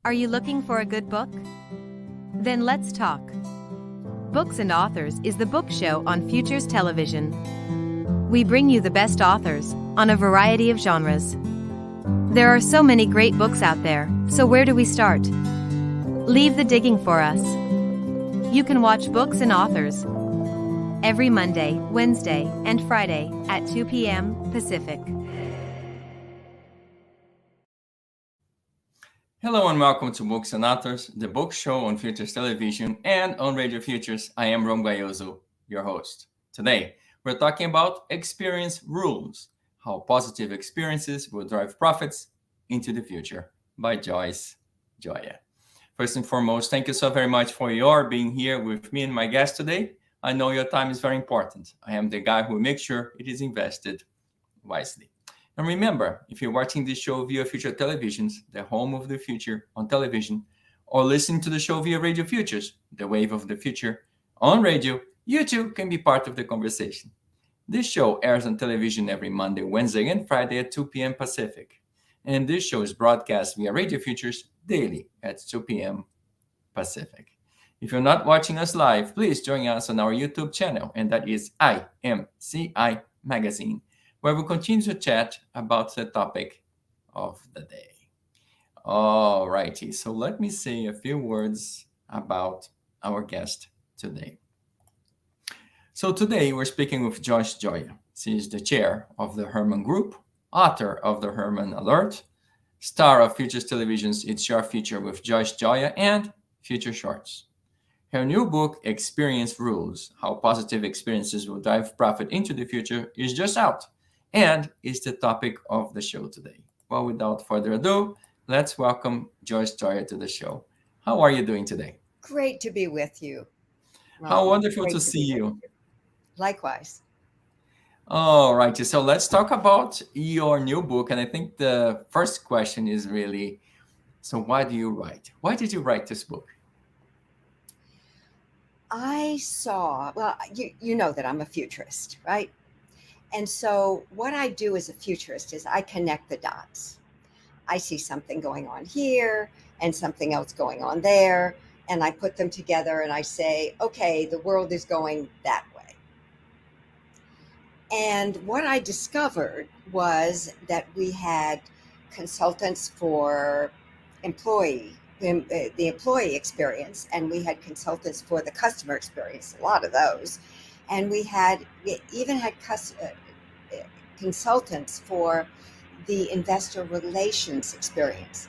Are you looking for a good book? Then let's talk. Books and Authors is the book show on Futures Television. We bring you the best authors on a variety of genres. There are so many great books out there, so where do we start? Leave the digging for us. You can watch Books and Authors every Monday, Wednesday, and Friday at 2 p.m. Pacific. Hello and welcome to Books and Authors, the book show on Futures Television and on Radio Futures. I am Joyce Gioia, your host. Today, we're talking about experience rules, how positive experiences will drive profits into the future by Joyce Gioia. First and foremost, thank you so very much for your being here with me and my guest today. I know your time is very important. I am the guy who will make sure it is invested wisely. And remember, if you're watching this show via Future Televisions, the home of the future on television, or listening to the show via Radio Futures, the wave of the future on radio, you too can be part of the conversation. This show airs on television every Monday, Wednesday, and Friday at 2 p.m. Pacific. And this show is broadcast via Radio Futures daily at 2 p.m. Pacific. If you're not watching us live, please join us on our YouTube channel, and that is IMCI Magazine, where we continue to chat about the topic of the day. All righty, so let me say a few words about our guest today. So today we're speaking with Joyce Gioia. She is the chair of the Herman Group, author of the Herman Alert, star of Futures Television's It's Your Future with Joyce Gioia and Future Shorts. Her new book, Experience Rules, How Positive Experiences Will Drive Profit into the Future, is just out and is the topic of the show today. Well, without further ado, let's welcome Joyce Gioia to the show. How are you doing today? Great to be with you. How wonderful to see you. Likewise. All righty, so let's talk about your new book. And I think the first question is really, so why do you write? Why did you write this book? I saw, you know that I'm a futurist, right? And so what I do as a futurist is I connect the dots. I see something going on here and something else going on there, and I put them together and I say, okay, the world is going that way. And what I discovered was that we had consultants for the employee experience, and we had consultants for the customer experience, a lot of those. And we even had consultants for the investor relations experience.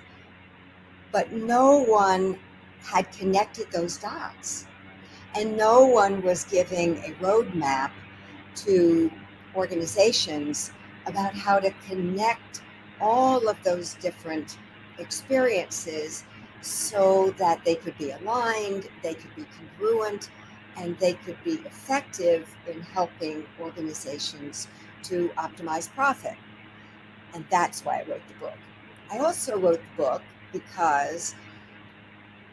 But no one had connected those dots. And no one was giving a roadmap to organizations about how to connect all of those different experiences so that they could be aligned, they could be congruent, and they could be effective in helping organizations to optimize profit. And that's why I wrote the book. I also wrote the book because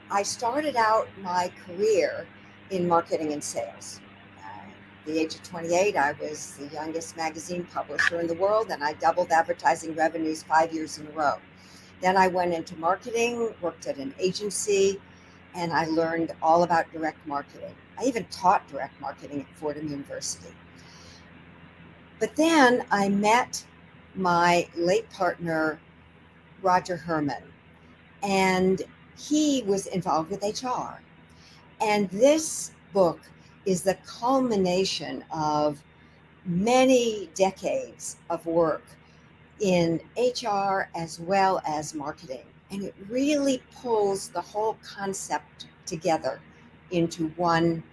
I started out my career in marketing and sales. At the age of 28, I was the youngest magazine publisher in the world, and I doubled advertising revenues 5 years in a row. Then I went into marketing, worked at an agency, and I learned all about direct marketing. I even taught direct marketing at Fordham University. But then I met my late partner, Roger Herman, and he was involved with HR. And this book is the culmination of many decades of work in HR as well as marketing. And it really pulls the whole concept together into one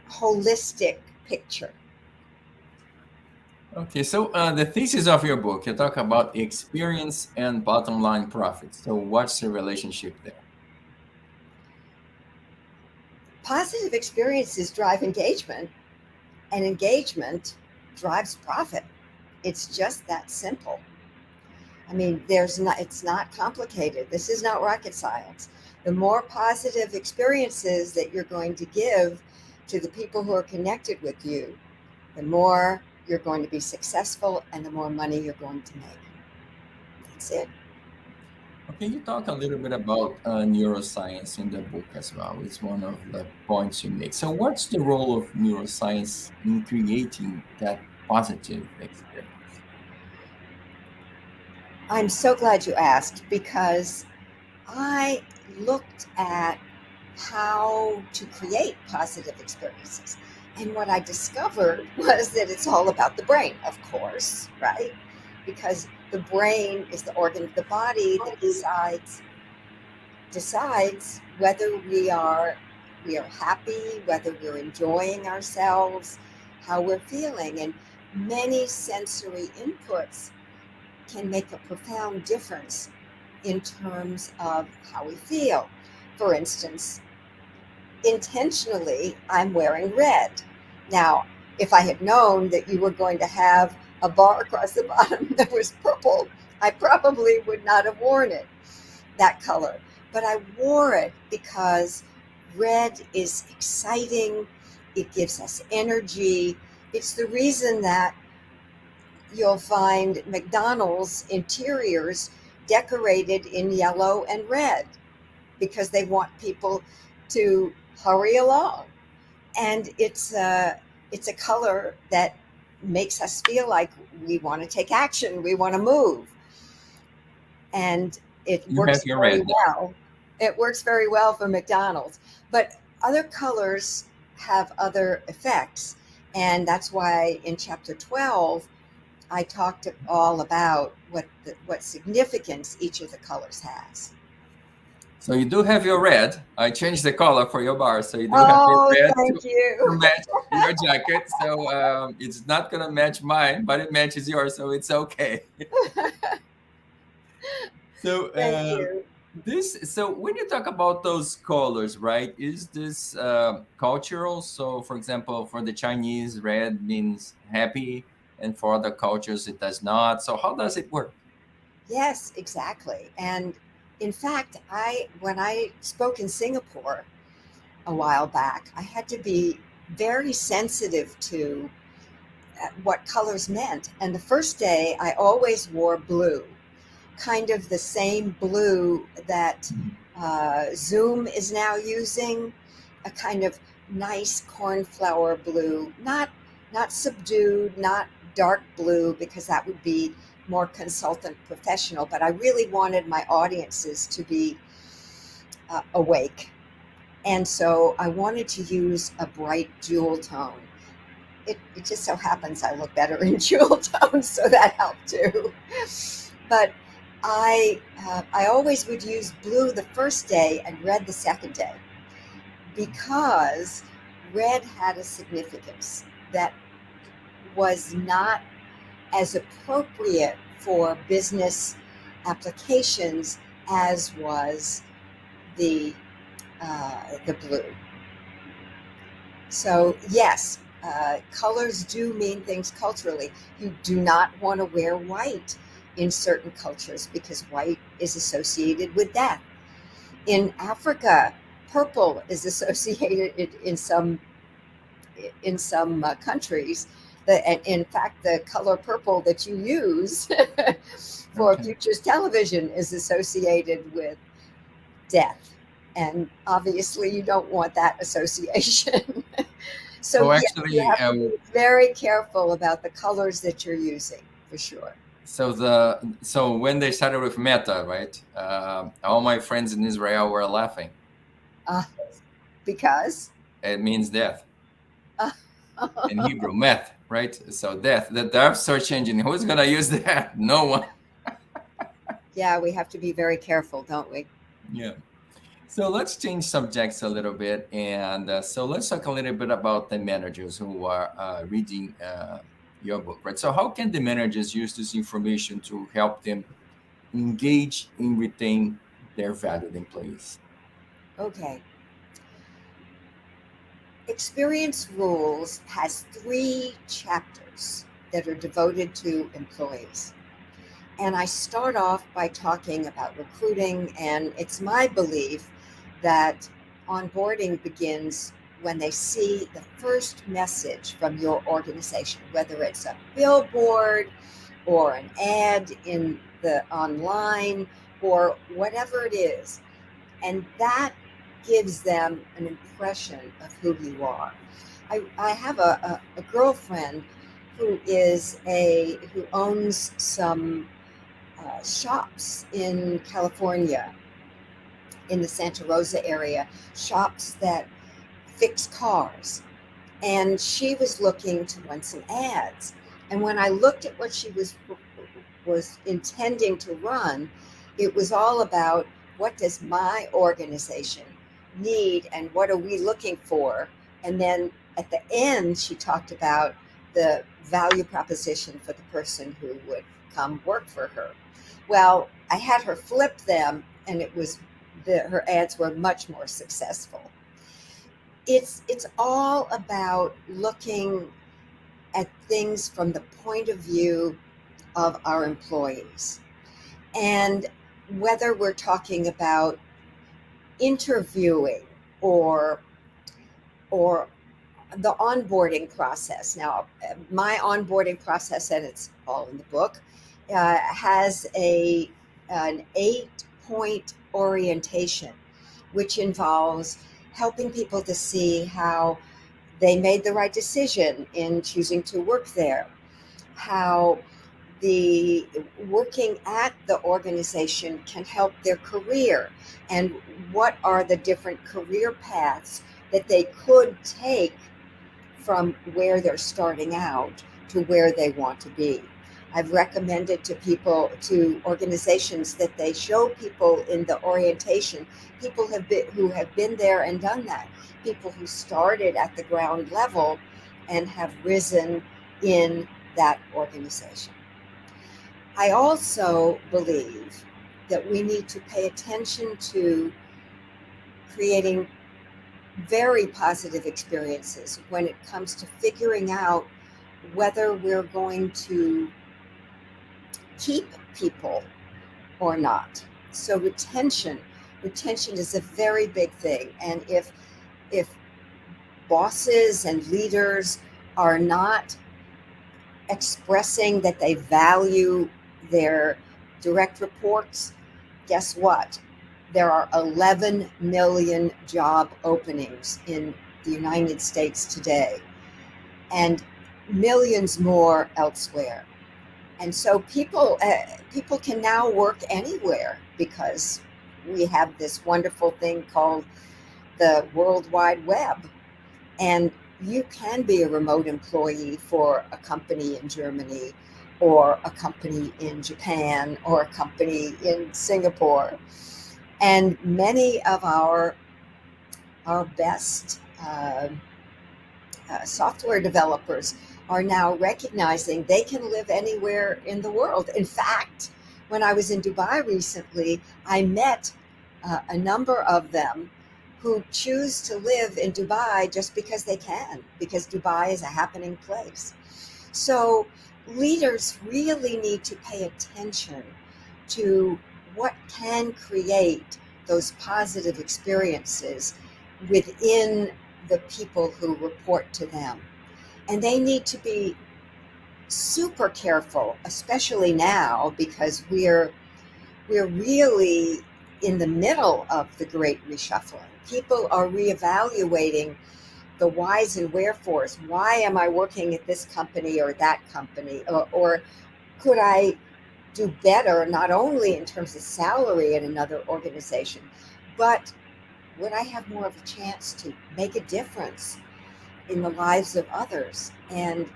holistic picture. Okay, so the thesis of your book, you talk about experience and bottom line profits. So what's the relationship there? Positive experiences drive engagement, and engagement drives profit. It's just that simple. I mean, it's not complicated. This is not rocket science. The more positive experiences that you're going to give to the people who are connected with you, the more you're going to be successful and the more money you're going to make. That's it. Okay, you talk a little bit about neuroscience in the book as well. It's one of the points you make. So, what's the role of neuroscience in creating that positive experience? I'm so glad you asked because I looked at how to create positive experiences. And what I discovered was that it's all about the brain, of course, right? Because the brain is the organ of the body that decides whether we are happy, whether we're enjoying ourselves, how we're feeling. And many sensory inputs can make a profound difference in terms of how we feel. For instance, intentionally, I'm wearing red. Now, if I had known that you were going to have a bar across the bottom that was purple, I probably would not have worn it, that color. But I wore it because red is exciting, it gives us energy. It's the reason that you'll find McDonald's interiors decorated in yellow and red because they want people to hurry along. And it's a color that makes us feel like we want to take action, we want to move, and it You have works your very red now. well. It works very well for McDonald's, but other colors have other effects, and that's why in chapter 12 I talked all about what significance each of the colors has. So, you do have your red. I changed the color for your bar. So, you do have your Oh, red thank you. to match your jacket. So, it's not going to match mine, but it matches yours. So, it's okay. So, Thank you. so when you talk about those colors, right, is this cultural? So, for example, for the Chinese, red means happy, and for other cultures, it does not. So, how does it work? Yes, exactly. And in fact, I when I spoke in Singapore a while back, I had to be very sensitive to what colors meant. And the first day, I always wore blue, kind of the same blue that Zoom is now using, a kind of nice cornflower blue, not subdued, not dark blue, because that would be more consultant professional. But I really wanted my audiences to be awake, and so I wanted to use a bright jewel tone. It just so happens I look better in jewel tones, so that helped too. But I always would use blue the first day and red the second day because red had a significance that was not as appropriate for business applications as was the the blue. So yes, colors do mean things culturally. You do not want to wear white in certain cultures because white is associated with death. In Africa, purple is associated in some countries. And in fact, the color purple that you use for Okay. Futures television is associated with death. And obviously, you don't want that association. So, So, yes, you actually, have to be very careful about the colors that you're using, for sure. so when they started with Meta, right? All my friends in Israel were laughing. Uh, because, It means death uh, in Hebrew, meth, right? So death, the Dev search engine. Who's gonna use that? No one. yeah, we have to be very careful, don't we? Yeah. So let's change subjects a little bit, and so let's talk a little bit about the managers who are reading your book, right? So how can the managers use this information to help them engage and retain their valued employees? Okay. Experience Rules has 3 chapters that are devoted to employees. And I start off by talking about recruiting, and it's my belief that onboarding begins when they see the first message from your organization, whether it's a billboard or an ad in the online or whatever it is. And that gives them an impression of who you are. I have a girlfriend who owns some shops in California, in the Santa Rosa area, shops that fix cars. And she was looking to run some ads. And when I looked at what she was intending to run, it was all about, what does my organization need and what are we looking for? And then at the end, she talked about the value proposition for the person who would come work for her. Well, I had her flip them, and her ads were much more successful. It's all about looking at things from the point of view of our employees. And whether we're talking about interviewing or the onboarding process. Now, my onboarding process, and it's all in the book, has an 8-point orientation, which involves helping people to see how they made the right decision in choosing to work there, how the working at the organization can help their career, and what are the different career paths that they could take from where they're starting out to where they want to be. I've recommended to organizations, that they show people in the orientation, people who have been there and done that, people who started at the ground level and have risen in that organization. I also believe that we need to pay attention to creating very positive experiences when it comes to figuring out whether we're going to keep people or not. So retention is a very big thing. And if bosses and leaders are not expressing that they value their direct reports, guess what? There are 11 million job openings in the United States today, and millions more elsewhere. And so people can now work anywhere, because we have this wonderful thing called the World Wide Web. And you can be a remote employee for a company in Germany, or a company in Japan, or a company in Singapore. And many of our best software developers are now recognizing they can live anywhere in the world. In fact, when I was in Dubai recently, I met a number of them who choose to live in Dubai just because they can, because Dubai is a happening place. So leaders really need to pay attention to what can create those positive experiences within the people who report to them. And they need to be super careful, especially now, because we're really in the middle of the great reshuffling. People are reevaluating the whys and wherefores. Why am I working at this company or that company? Or could I do better, not only in terms of salary at another organization, but would I have more of a chance to make a difference in the lives of others? And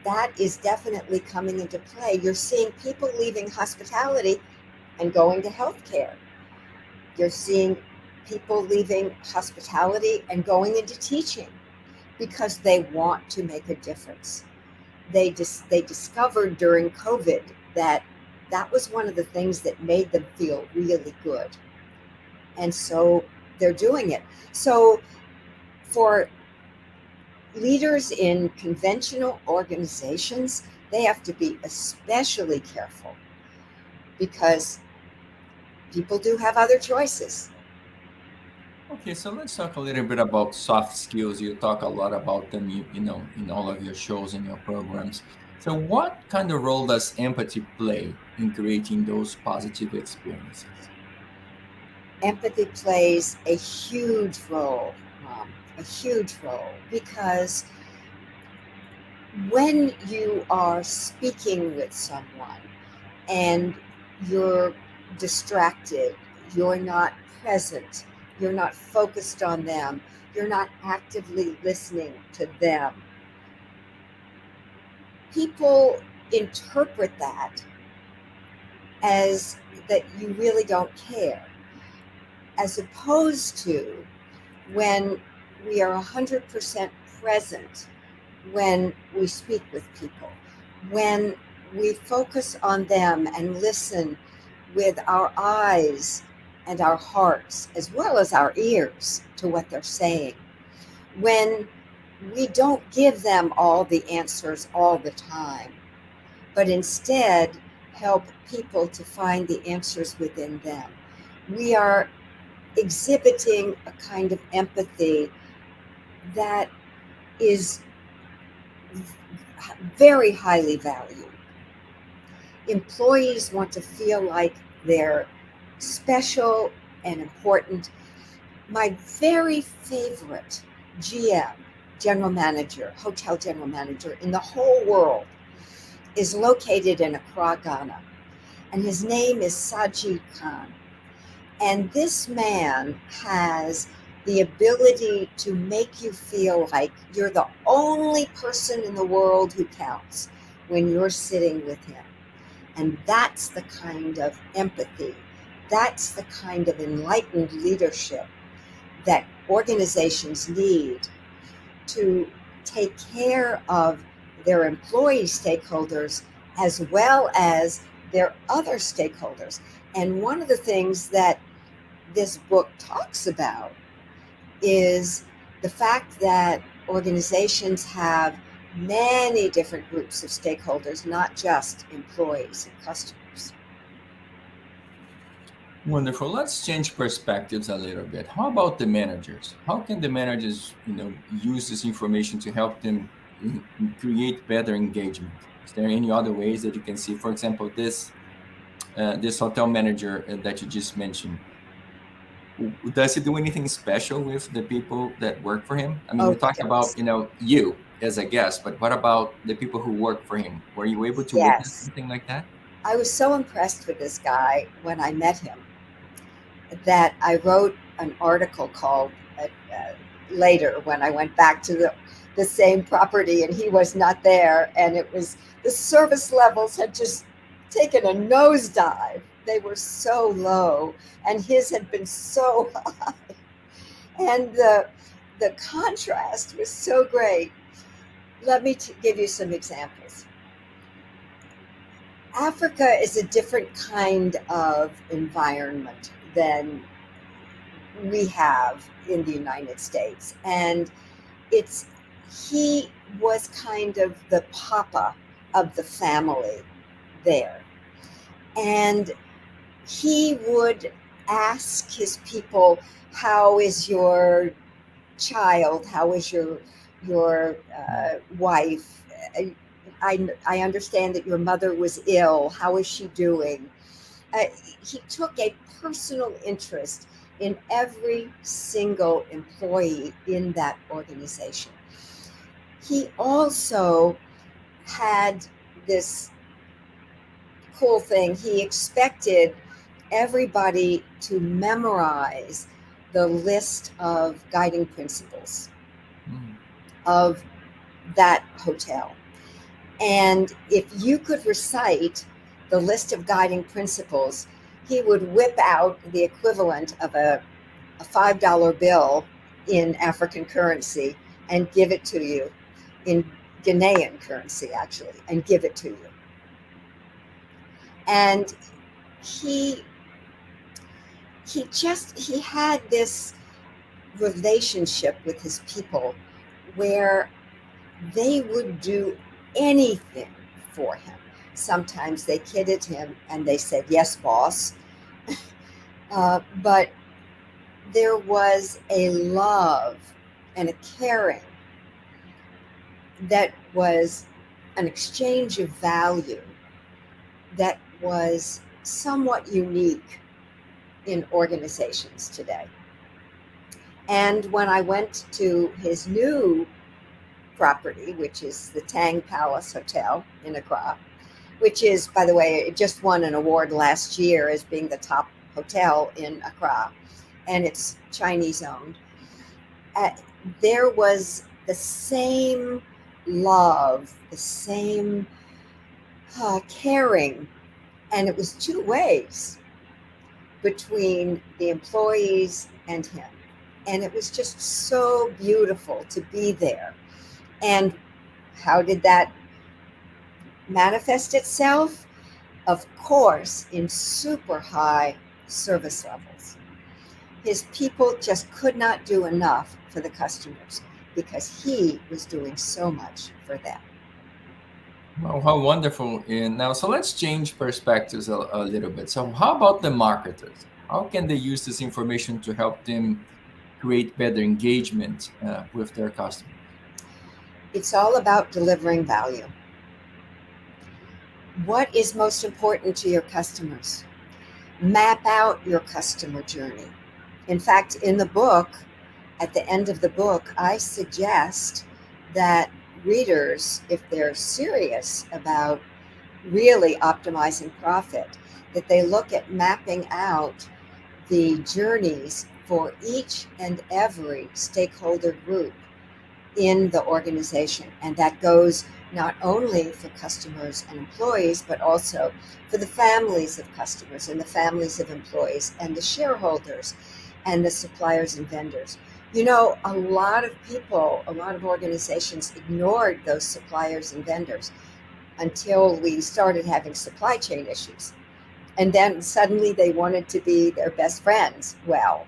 that is definitely coming into play. You're seeing people leaving hospitality and going to healthcare. You're seeing people leaving hospitality and going into teaching because they want to make a difference. They discovered during COVID that was one of the things that made them feel really good. And so they're doing it. So for leaders in conventional organizations, they have to be especially careful, because people do have other choices. Okay, so let's talk a little bit about soft skills. You talk a lot about them, in all of your shows and your programs. So, what kind of role does empathy play in creating those positive experiences? Empathy plays a huge role, because when you are speaking with someone and you're distracted, you're not present, you're not focused on them, you're not actively listening to them, people interpret that as that you really don't care, as opposed to when we are 100% present when we speak with people, when we focus on them and listen with our eyes and our hearts, as well as our ears, to what they're saying, when we don't give them all the answers all the time, but instead help people to find the answers within them. We are exhibiting a kind of empathy that is very highly valued. Employees want to feel like they're special and important. My very favorite GM, general manager, hotel general manager in the whole world, is located in Accra, Ghana, and his name is Sajid Khan. And this man has the ability to make you feel like you're the only person in the world who counts when you're sitting with him. And that's the kind of empathy, that's the kind of enlightened leadership that organizations need to take care of their employee stakeholders as well as their other stakeholders. And one of the things that this book talks about is the fact that organizations have many different groups of stakeholders, not just employees and customers. Wonderful. Let's change perspectives a little bit. How about the managers? How can the managers, use this information to help them create better engagement? Is there any other ways that you can see? For example, this hotel manager that you just mentioned. Does he do anything special with the people that work for him? I mean, Oh, we talked about, yes. you as a guest, but what about the people who work for him? Were you able to witness Yes. something like that? I was so impressed with this guy when I met him that I wrote an article called later, when I went back to the same property and he was not there. And it was, the service levels had just taken a nosedive. They were so low, and his had been so high. And the contrast was so great. Let me give you some examples. Africa is a different kind of environment than we have in the United States. And it's, he was kind of the papa of the family there. And he would ask his people, how is your child? How is your wife? I understand that your mother was ill. How is she doing? Uh, he took a personal interest in every single employee in that organization. He also had this cool thing. He expected everybody to memorize the list of guiding principles Mm. of that hotel. And if you could recite the list of guiding principles, he would whip out the equivalent of a $5 bill in African currency and give it to you, in Ghanaian currency, actually, and give it to you. And he he had this relationship with his people where they would do anything for him. Sometimes they kidded him and they said, "Yes, boss." But there was a love and a caring that was an exchange of value that was somewhat unique in organizations today. And when I went to his new property, which is the Tang Palace Hotel in Accra, which is, by the way, it just won an award last year as being the top hotel in Accra, and it's Chinese owned. There was the same love, the same caring, and it was two ways between the employees and him. And it was just so beautiful to be there. And how did that manifest itself? Of course, in super high service levels. His people just could not do enough for the customers because he was doing so much for them. Well, how wonderful. And now, so let's change perspectives a little bit. So, how about the marketers? How can they use this information to help them create better engagement with their customers? It's all about delivering value. What is most important to your customers? Map out your customer journey. In fact, in the book, at the end of the book, I suggest that readers, if they're serious about really optimizing profit, that they look at mapping out the journeys for each and every stakeholder group in the organization. And that goes not only for customers and employees, but also for the families of customers and the families of employees and the shareholders and the suppliers and vendors. You know, a lot of people, a lot of organizations ignored those suppliers and vendors until we started having supply chain issues. And then suddenly they wanted to be their best friends. Well,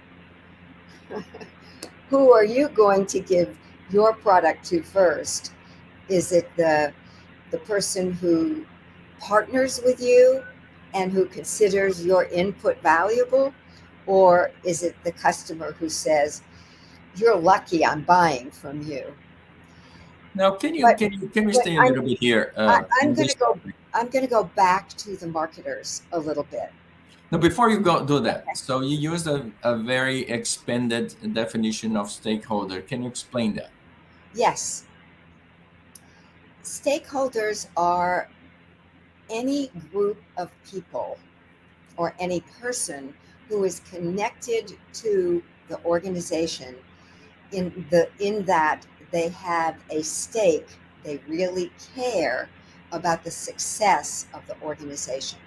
who are you going to give your product to first? Is it the person who partners with you and who considers your input valuable? Or is it the customer who says, you're lucky I'm buying from you? Now, But can we but stay a little bit here I'm on going this to go. topic? I'm going to go back to the marketers a little bit. Now, before you go do that, Okay. so you used a very expanded definition of stakeholder. Can you explain that? Yes, stakeholders are any group of people or any person who is connected to the organization in that they have a stake, they really care about the success of the organization.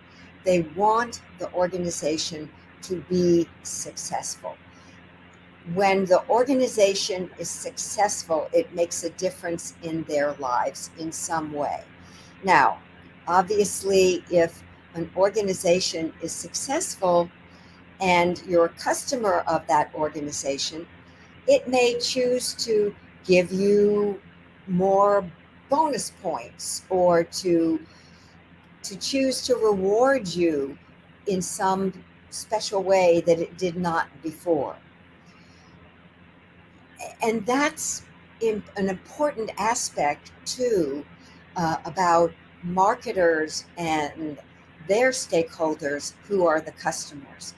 They want the organization to be successful. When the organization is successful, it makes a difference in their lives in some way. Now, obviously, if an organization is successful and you're a customer of that organization, it may choose to give you more bonus points or to choose to reward you in some special way that it did not before. And that's an important aspect too, about marketers and their stakeholders who are the customers.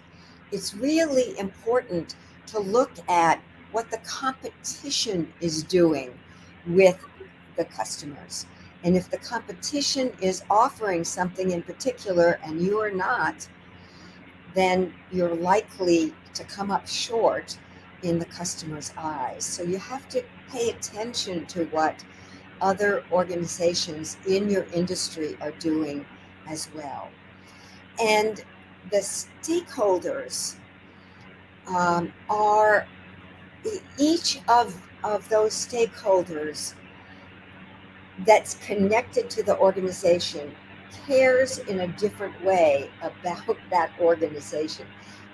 It's really important to look at what the competition is doing with the customers. And if the competition is offering something in particular and you are not, then you're likely to come up short in the customer's eyes. So you have to pay attention to what other organizations in your industry are doing as well. And the stakeholders are each of those stakeholders that's connected to the organization cares in a different way about that organization.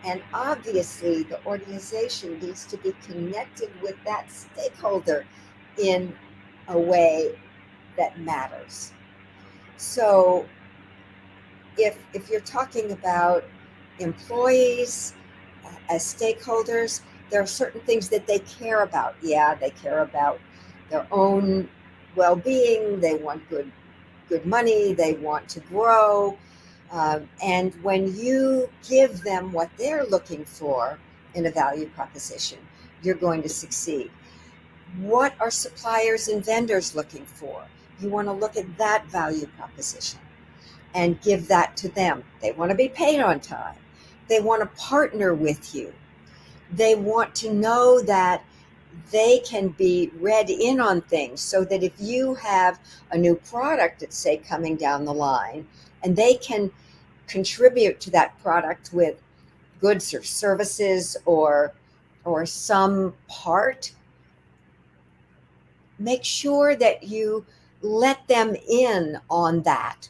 And obviously, the organization needs to be connected with that stakeholder in a way that matters. So, if you're talking about employees, as stakeholders, there are certain things that they care about. Yeah, they care about their own well-being. They want good money. They want to grow. And when you give them what they're looking for in a value proposition, you're going to succeed. What are suppliers and vendors looking for? You want to look at that value proposition and give that to them. They want to be paid on time. They want to partner with you. They want to know that they can be read in on things, so that if you have a new product that's, say, coming down the line, and they can contribute to that product with goods or services or some part, make sure that you let them in on that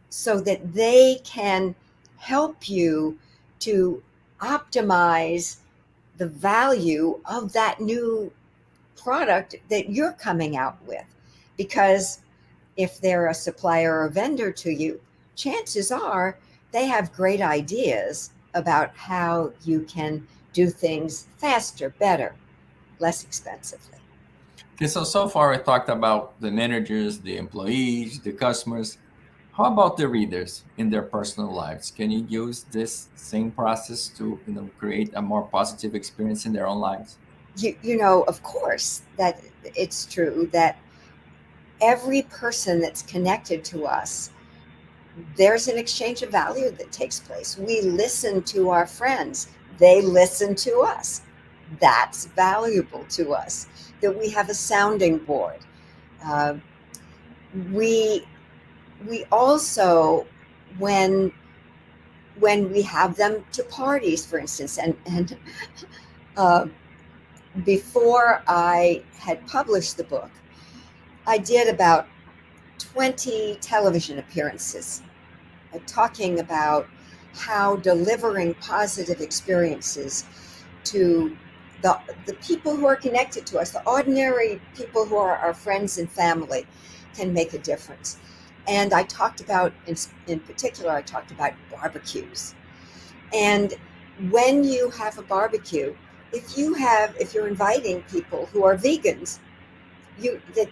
so that they can help you to optimize the value of that new product that you're coming out with. Because if they're a supplier or vendor to you, chances are they have great ideas about how you can do things faster, better, less expensively. Okay, so far I talked about the managers, the employees, the customers. How about the readers in their personal lives? Can you use this same process to create a more positive experience in their own lives? You know, of course, that it's true that every person that's connected to us, there's an exchange of value that takes place. We listen to our friends, they listen to us. That's valuable to us, that we have a sounding board. Uh, we we also, when we have them to parties, for instance, and uh, before I had published the book, I did about 20 television appearances talking about how delivering positive experiences to the people who are connected to us, the ordinary people who are our friends and family, can make a difference. And I talked about, in particular, I talked about barbecues. And when you have a barbecue, if you're inviting people who are vegans, that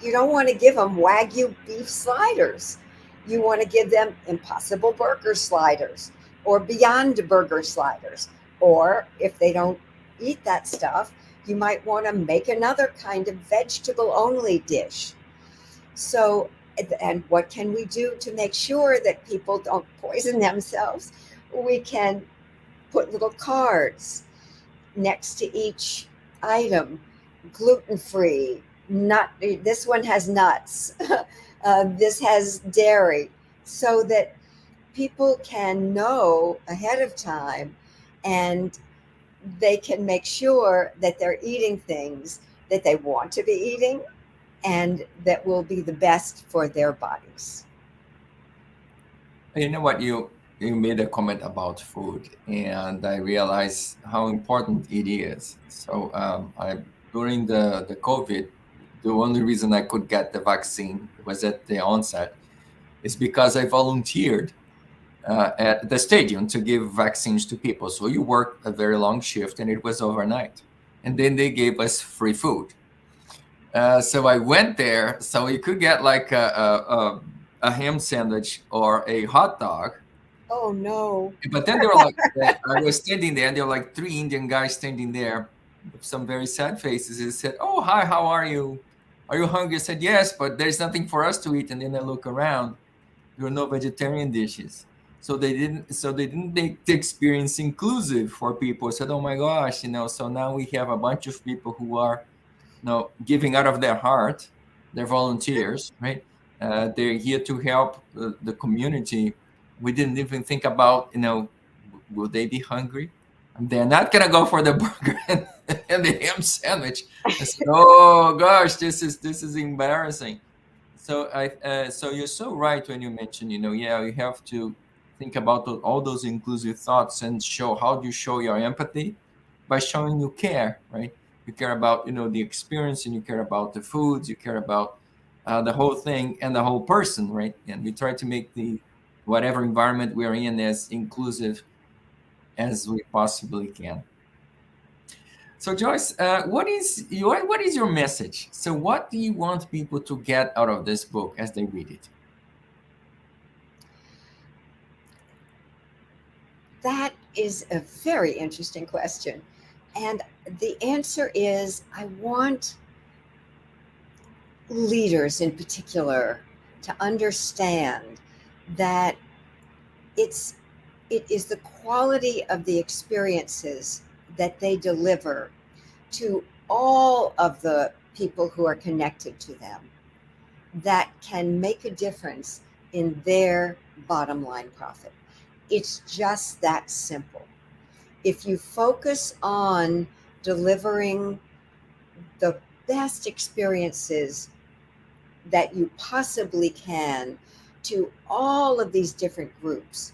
you don't want to give them Wagyu beef sliders. You want to give them Impossible Burger sliders or Beyond Burger sliders. Or if they don't eat that stuff, you might want to make another kind of vegetable only dish. So, and what can we do to make sure that people don't poison themselves? We can put little cards next to each item: gluten-free, nut, this one has nuts, this has dairy, so that people can know ahead of time, and they can make sure that they're eating things that they want to be eating and that will be the best for their bodies. You know what, you made a comment about food, and I realized how important it is. So I during the COVID, the only reason I could get the vaccine was at the onset is because I volunteered at the stadium to give vaccines to people. So you work a very long shift, and it was overnight, and then they gave us free food. So I went there, so you could get like a ham sandwich or a hot dog. Oh no. But then there were like, I was standing there, and there were like three Indian guys standing there with some very sad faces. They said, "Oh, hi, how are you? Are you hungry?" I said, "Yes, but there's nothing for us to eat." And then I look around, there were no vegetarian dishes. So they didn't make the experience inclusive for people. I said, "Oh my gosh, so now we have a bunch of people who are giving out of their heart. They're volunteers, right? They're here to help the community. We didn't even think about, will they be hungry? And they're not gonna go for the burger and the ham sandwich. I said, oh gosh, this is embarrassing. So you're so right when you mention, yeah, you have to think about all those inclusive thoughts and show how do you show your empathy by showing you care, right? You care about the experience, and you care about the foods, you care about the whole thing and the whole person, right? And we try to make the whatever environment we're in as inclusive as we possibly can. So Joyce, what is your message? So what do you want people to get out of this book as they read it? That is a very interesting question. And the answer is I want leaders in particular to understand that it is the quality of the experiences that they deliver to all of the people who are connected to them that can make a difference in their bottom line profit. It's just that simple. If you focus on delivering the best experiences that you possibly can to all of these different groups,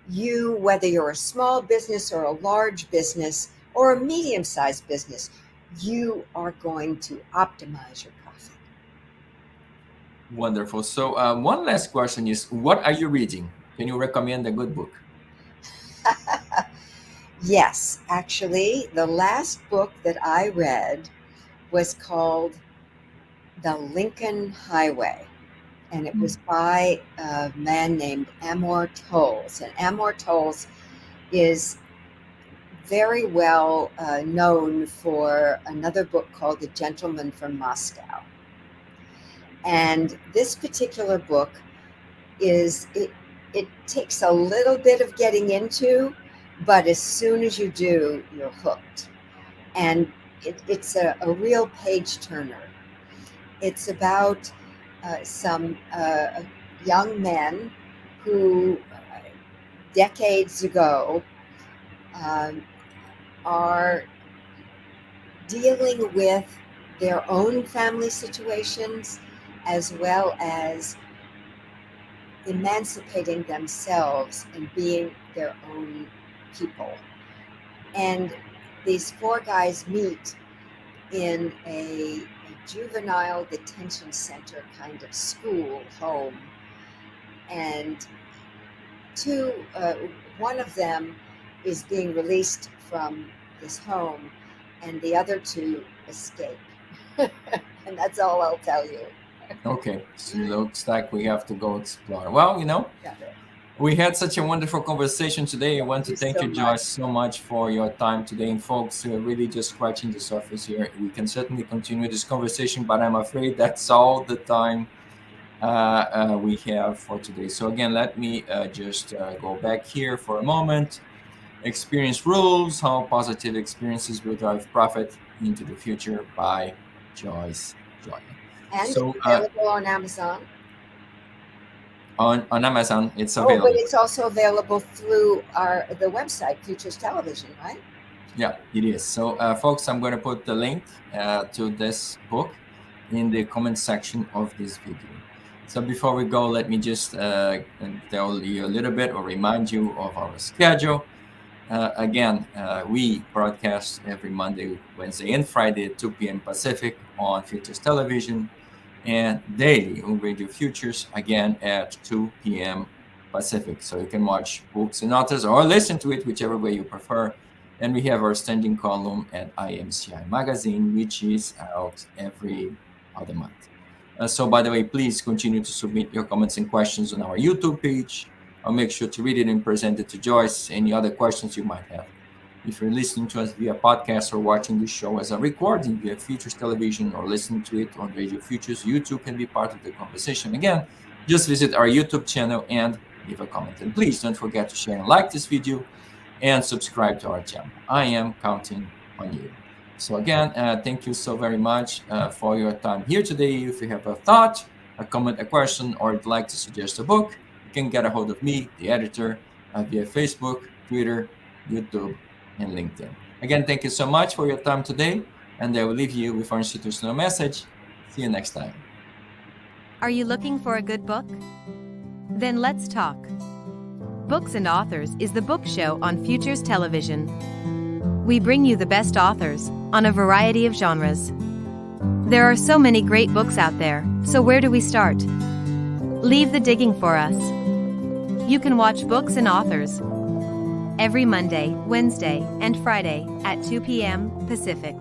whether you're a small business or a large business or a medium-sized business, you are going to optimize your profit. Wonderful. So one last question is, what are you reading? Can you recommend a good book? Yes, actually, the last book that I read was called The Lincoln Highway, and it was by a man named Amor Towles. And Amor Towles is very well known for another book called The Gentleman from Moscow. And this particular book it takes a little bit of getting into, but as soon as you do, you're hooked. And it's a real page turner. It's about some young men who decades ago are dealing with their own family situations as well as emancipating themselves and being their own people. And these four guys meet in a juvenile detention center kind of school home, and one of them is being released from this home and the other two escape. And that's all I'll tell you. Okay, so looks like we have to go explore. Well, we had such a wonderful conversation today. I want to thank you, Joyce, so much for your time today. And folks, really just scratching the surface here. We can certainly continue this conversation, but I'm afraid that's all the time we have for today. So again, let me just go back here for a moment. Experience Rules, How Positive Experiences Will Drive Profit into the Future by Joyce Gioia. And it's available on Amazon. On Amazon, it's available. Oh, but it's also available through the website, Futures Television, right? Yeah, it is. So, folks, I'm going to put the link to this book in the comment section of this video. So before we go, let me just tell you a little bit or remind you of our schedule. Again, we broadcast every Monday, Wednesday, and Friday at 2 p.m. Pacific on Futures Television, and daily on Radio Futures, again at 2 p.m. Pacific. So you can watch Books and Authors or listen to it, whichever way you prefer. And we have our standing column at IMCI Magazine, which is out every other month. So by the way, please continue to submit your comments and questions on our YouTube page. I'll make sure to read it and present it to Joyce. Any other questions you might have. If you're listening to us via podcast or watching the show as a recording via Futures Television or listening to it on Radio Futures, you too can be part of the conversation. Again, just visit our YouTube channel and leave a comment. And please don't forget to share and like this video and subscribe to our channel. I am counting on you. So again, thank you so very much for your time here today. If you have a thought, a comment, a question, or would like to suggest a book, you can get a hold of me, the editor, via Facebook, Twitter, YouTube, and LinkedIn. Again, thank you so much for your time today, and I will leave you with our institutional message. See you next time. Are you looking for a good book? Then let's talk. Books and Authors is the book show on Futures Television. We bring you the best authors on a variety of genres. There are so many great books out there, so where do we start? Leave the digging for us. You can watch Books and Authors every Monday, Wednesday, and Friday at 2 p.m. Pacific.